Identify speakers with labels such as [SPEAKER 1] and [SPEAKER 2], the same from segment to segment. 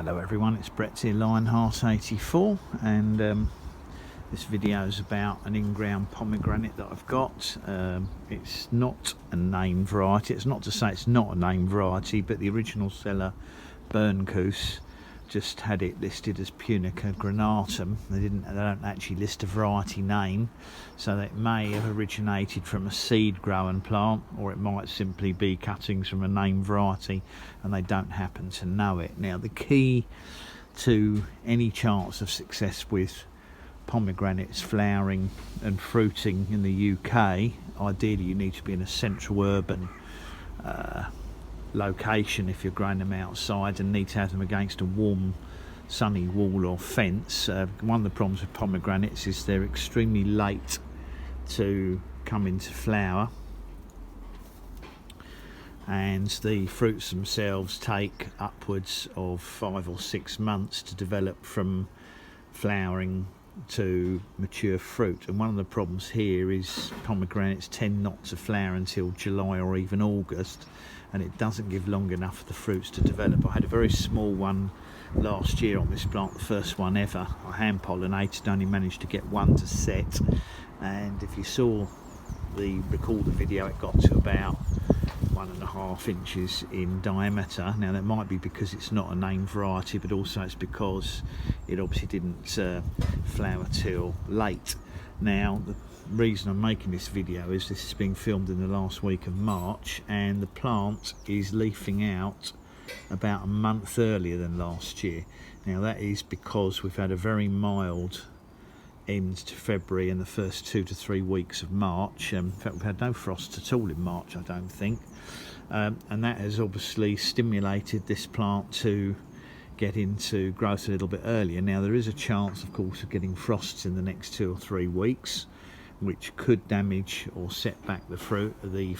[SPEAKER 1] Hello everyone, it's Brett here, Lionheart84, and this video is about an in-ground pomegranate that I've got. It's not a named variety. It's not to say it's not a named variety, but the original seller, Bernkoos, just had it listed as Punica granatum. They don't actually list a variety name, so that it may have originated from a seed grown plant, or it might simply be cuttings from a named variety and they don't happen to know it. Now, the key to any chance of success with pomegranates flowering and fruiting in the UK, ideally you need to be in a central urban location if you're growing them outside, and need to have them against a warm sunny wall or fence. One of the problems with pomegranates is they're extremely late to come into flower, and the fruits themselves take upwards of 5 or 6 months to develop from flowering to mature fruit. And one of the problems here is pomegranates tend not to flower until July or even August, and it doesn't give long enough for the fruits to develop. I had a very small one last year on this plant, the first one ever. I hand pollinated, only managed to get one to set, and if you saw the recorded video, it got to about 1.5 inches in diameter. Now that might be because it's not a named variety, but also it's because it obviously didn't flower till late. Now the reason I'm making this video is this is being filmed in the last week of March, and the plant is leafing out about a month earlier than last year. Now that is because we've had a very mild end to February and the first 2 to 3 weeks of March. In fact, we've had no frost at all in March, I don't think, and that has obviously stimulated this plant to get into growth a little bit earlier. Now there is a chance, of course, of getting frosts in the next 2 or 3 weeks, which could damage or set back the fruit, the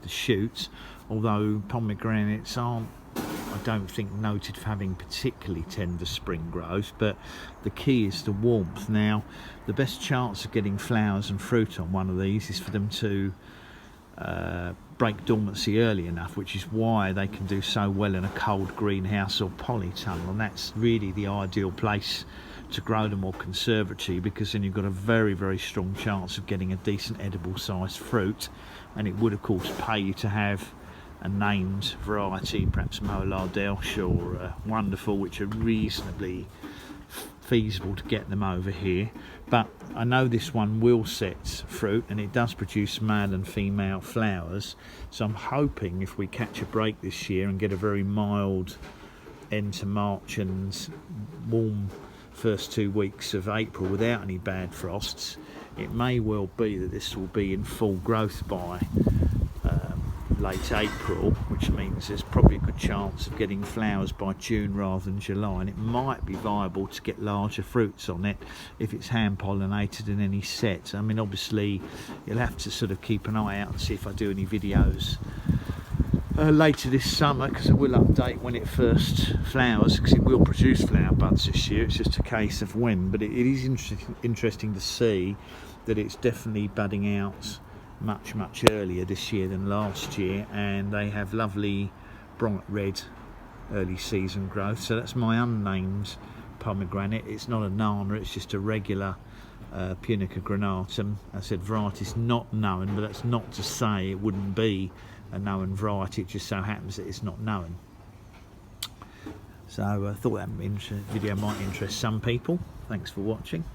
[SPEAKER 1] shoots. Although pomegranates aren't, I don't think, noted for having particularly tender spring growth, but the key is the warmth. Now, the best chance of getting flowers and fruit on one of these is for them to break dormancy early enough, which is why they can do so well in a cold greenhouse or polytunnel, and that's really the ideal place to grow them, or conservatory, because then you've got a very, very strong chance of getting a decent edible sized fruit. And it would of course pay you to have a named variety, perhaps Molar Delche or Wonderful, which are reasonably feasible to get them over here. But I know this one will set fruit, and it does produce male and female flowers, so I'm hoping if we catch a break this year and get a very mild end to March and warm first 2 weeks of April without any bad frosts, it may well be that this will be in full growth by late April, which means there's probably a good chance of getting flowers by June rather than July, and it might be viable to get larger fruits on it if it's hand pollinated in any set. I mean, obviously you'll have to sort of keep an eye out and see if I do any videos later this summer, because I will update when it first flowers, because it will produce flower buds this year. It's just a case of when, but it is interesting to see that it's definitely budding out much earlier this year than last year, and they have lovely bright red early season growth. So that's my unnamed pomegranate. It's not a nana, it's just a regular Punica granatum. I said variety's not known, but that's not to say it wouldn't be a known variety. It just so happens that it's not known. So I thought that video might interest some people. Thanks for watching.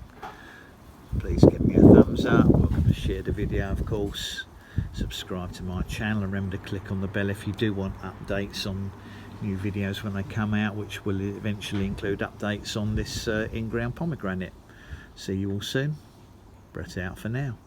[SPEAKER 1] Please give me a thumbs up, welcome to share the video, of course, subscribe to my channel, and remember to click on the bell if you do want updates on new videos when they come out, which will eventually include updates on this in-ground pomegranate. See you all soon. Brett out for now.